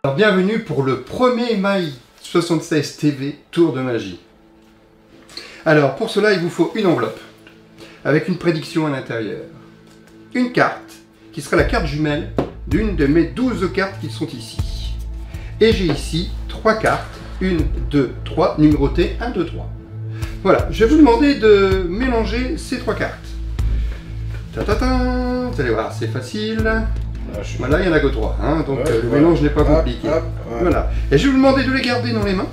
Alors bienvenue pour le premier My 76 TV Tour de Magie. Alors pour cela il vous faut une enveloppe avec une prédiction à l'intérieur. Une carte qui sera la carte jumelle d'une de mes 12 cartes qui sont ici. Et j'ai ici 3 cartes, 1, 2, 3, numérotées 1, 2, 3. Voilà, je vais vous demander de mélanger ces 3 cartes. Ta-ta-ta, vous allez voir, c'est facile. Voilà, il n'y en a que 3, hein, donc le mélange n'est pas compliqué. Voilà. Et je vais vous demander de les garder dans les mains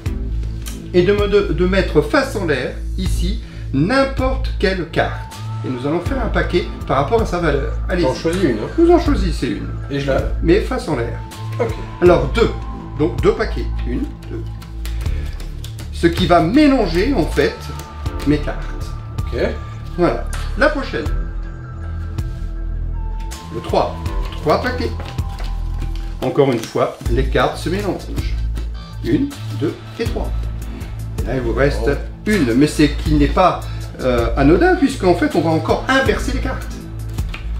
et de mettre face en l'air, ici, n'importe quelle carte. Et nous allons faire un paquet par rapport à sa valeur. Allez, j'en choisis une. Vous en choisissez une. Et je la... Mais face en l'air. Ok. Alors 2. Donc 2 paquets. 1, 2. Ce qui va mélanger en fait mes cartes. Ok. Voilà. La prochaine. Le 3. 3 paquets. Encore une fois, les cartes se mélangent. 1, 2 et 3. Et là, il vous reste une. Mais c'est qui n'est pas anodin, puisqu'en fait, on va encore inverser les cartes.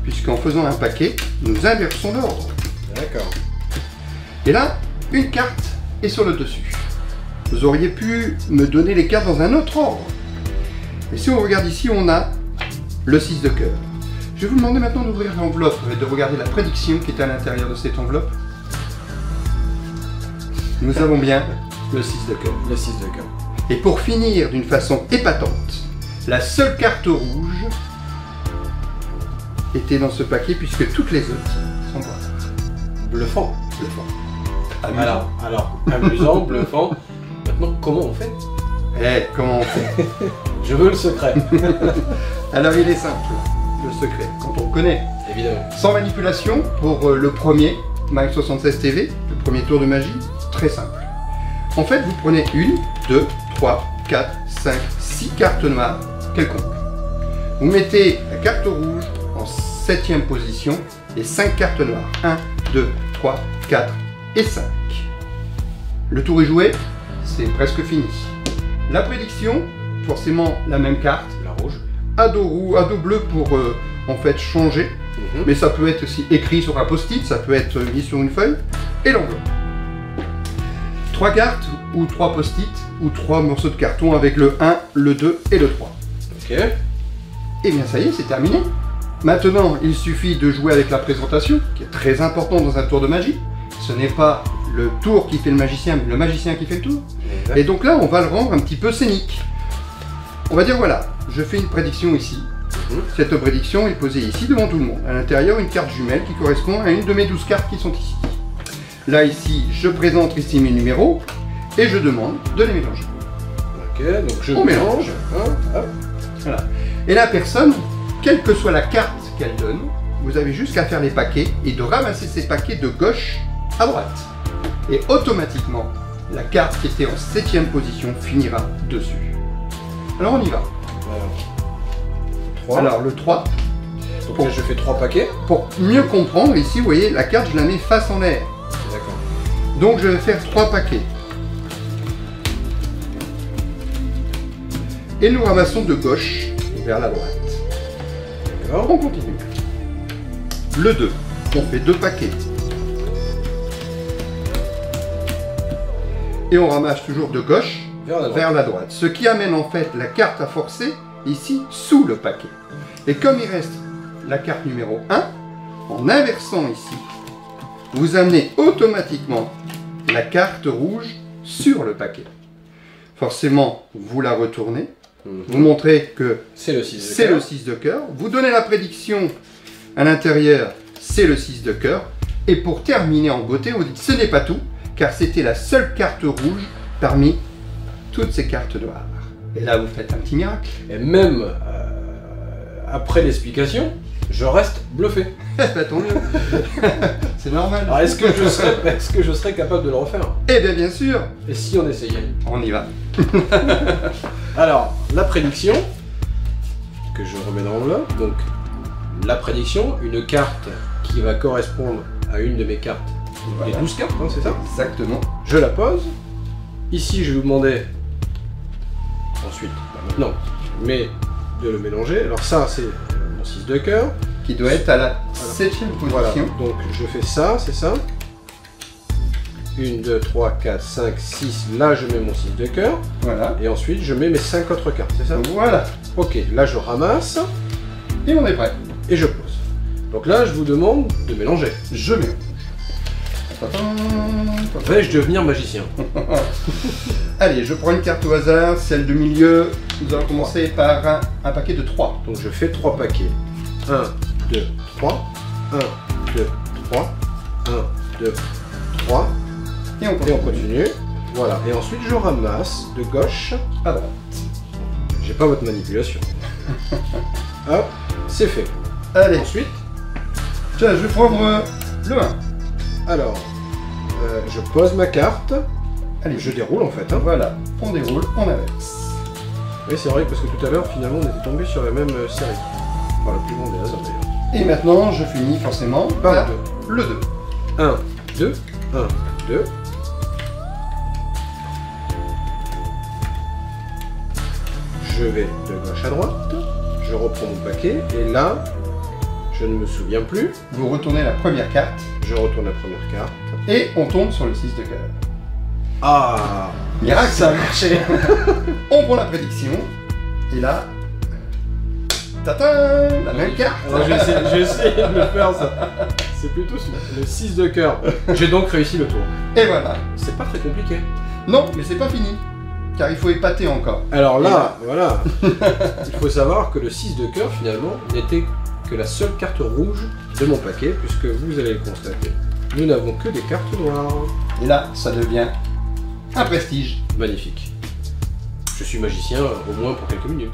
Puisqu'en faisant un paquet, nous inversons l'ordre. D'accord. Et là, une carte est sur le dessus. Vous auriez pu me donner les cartes dans un autre ordre. Et si on regarde ici, on a le 6 de cœur. Je vais vous demander maintenant d'ouvrir l'enveloppe et de regarder la prédiction qui est à l'intérieur de cette enveloppe. Nous avons bien le 6 de cœur. Le 6 de cœur. Et pour finir d'une façon épatante, la seule carte rouge était dans ce paquet puisque toutes les autres sont noires. Bluffant. Bluffant. Alors, amusant, bluffant. Maintenant, comment on fait? Comment on fait? Je veux le secret. Alors il est simple, le secret, quand on le connaît. Évidemment. Sans manipulation, pour le premier My 76 TV, le premier tour de magie, très simple. En fait, vous prenez 1, 2, 3, 4, 5, 6 cartes noires, quelconques. Vous mettez la carte rouge en 7e position et 5 cartes noires. 1, 2, 3, 4 et 5. Le tour est joué, c'est presque fini. La prédiction, forcément la même carte. La rouge. À dos bleu pour en fait changer. Mais ça peut être aussi écrit sur un post-it, ça peut être mis sur une feuille. Et l'enveloppe. 3 cartes ou 3 post-it ou 3 morceaux de carton avec le 1, le 2 et le 3. Ok. Et bien ça y est, c'est terminé. Maintenant, il suffit de jouer avec la présentation, qui est très important dans un tour de magie. Ce n'est pas le tour qui fait le magicien, mais le magicien qui fait le tour. Exact. Et donc là, on va le rendre un petit peu scénique. On va dire, voilà, je fais une prédiction ici. Cette prédiction est posée ici devant tout le monde. À l'intérieur, une carte jumelle qui correspond à une de mes 12 cartes qui sont ici. Là, ici, je présente ici mes numéros et je demande de les mélanger. Ok, donc je mélange. Voilà. Et la personne, quelle que soit la carte qu'elle donne, vous avez juste qu'à faire les paquets et de ramasser ces paquets de gauche à droite. Et automatiquement, la carte qui était en 7e position finira dessus. Alors on y va. Alors le 3. Donc là, je fais 3 paquets. Pour mieux comprendre, ici vous voyez la carte je la mets face en l'air. D'accord. Donc je vais faire 3 paquets. Et nous ramassons de gauche vers la droite. D'accord. On continue. Le 2. On fait 2 paquets. Et on ramasse toujours de gauche vers la droite. Ce qui amène en fait la carte à forcer ici sous le paquet. Et comme il reste la carte numéro 1, en inversant ici, vous amenez automatiquement la carte rouge sur le paquet. Forcément, vous la retournez, vous montrez que c'est le 6 de cœur, vous donnez la prédiction à l'intérieur, c'est le 6 de cœur, et pour terminer en beauté, vous dites ce n'est pas tout, car c'était la seule carte rouge parmi toutes ces cartes noires. Et là, vous faites un petit miracle. Et même après l'explication, je reste bluffé. Bah, tant mieux. C'est normal. Alors, est-ce que je serais capable de le refaire? Eh bien, bien sûr. Et si on essayait? On y va. Alors, la prédiction, que je remets dans l'enveloppe. Donc, la prédiction, une carte qui va correspondre à une de mes cartes. Voilà. Les 12 cartes, hein, c'est ça? Exactement. Je la pose. Ici, je vais vous demander ensuite, maintenant, mais de le mélanger. Alors ça, c'est mon 6 de cœur. qui doit être à la 7e Voilà, position. donc je fais ça, c'est ça. 1, 2, 3, 4, 5, 6. Là, je mets mon 6 de cœur. Voilà. Et ensuite, je mets mes 5 autres cartes, c'est ça? Voilà. Ok, là, je ramasse Et on est prêt. et je pose. Donc là, je vous demande de mélanger. Je mélange. Vais-je devenir magicien? Allez, je prends une carte au hasard, celle de milieu. Nous allons commencer par un paquet de 3. Donc je fais 3 paquets. 1, 2, 3. 1, 2, 3. 1, 2, 3. Et on Et continue. on continue. Voilà. Et ensuite, je ramasse de gauche à droite. J'ai pas votre manipulation. Hop, c'est fait. Allez, Ensuite, tiens, je vais prendre le 1. alors, je pose ma carte. Allez, Je déroule en fait. Hein. Voilà, on déroule, on inverse. Oui, c'est vrai, parce que tout à l'heure, finalement, on était tombé sur la même série. Par le plus grand des hasards d'ailleurs. Et maintenant, je finis forcément par le 2. 1, 2, 1, 2. Je vais de gauche à droite. Je reprends mon paquet. Et là, je ne me souviens plus. Vous retournez la première carte Je retourne la première carte. et on tombe sur le 6 de cœur. Ah, Miracle. ça a marché. On prend la prédiction. Et là, tata, la même carte. Alors j'ai essayé de le faire ça. C'est plutôt le 6 de cœur. J'ai donc réussi le tour. Et voilà. C'est pas très compliqué. Non, mais c'est pas fini. Car il faut épater encore. Alors là, voilà. Il faut savoir que le 6 de cœur, finalement, n'était que la seule carte rouge de mon paquet, puisque vous allez le constater. Nous n'avons que des cartes noires. Et là, ça devient un prestige. Magnifique. Je suis magicien, au moins pour quelques minutes.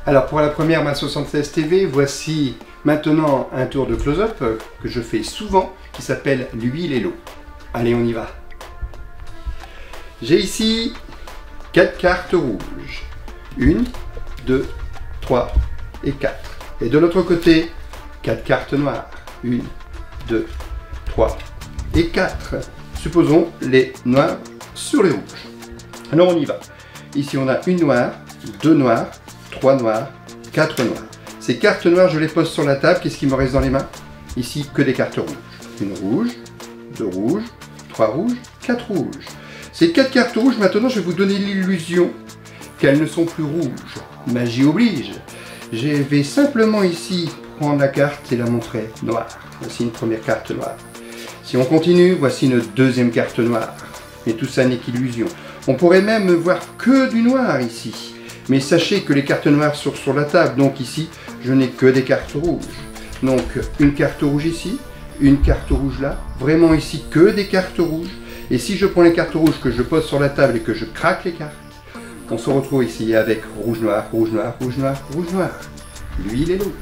Alors pour la première Ma 76 TV, voici maintenant un tour de close-up que je fais souvent qui s'appelle l'huile et l'eau. Allez, on y va. J'ai ici 4 cartes rouges. 1, 2, 3 et 4. Et de l'autre côté, 4 cartes noires. 1, 2, 3 et 4. Supposons les noirs sur les rouges. Alors on y va. Ici on a une noire, 2 noirs, 3 noirs, 4 noirs. Ces cartes noires, je les pose sur la table. Qu'est-ce qui me reste dans les mains? Ici, que des cartes rouges. Une rouge, 2 rouges, 3 rouges, 4 rouges. Ces 4 cartes rouges, maintenant, je vais vous donner l'illusion qu'elles ne sont plus rouges. Magie oblige. Je vais simplement ici prendre la carte et la montrer noire. Voici une première carte noire. Si on continue, voici une deuxième carte noire. Mais tout ça n'est qu'illusion. On pourrait même voir que du noir ici. Mais sachez que les cartes noires sont sur la table, donc ici, je n'ai que des cartes rouges. Donc, une carte rouge ici, une carte rouge là, vraiment ici, que des cartes rouges. Et si je prends les cartes rouges que je pose sur la table et que je craque les cartes, on se retrouve ici avec rouge, noir, rouge, noir, rouge, noir, rouge, noir. L'huile et l'eau.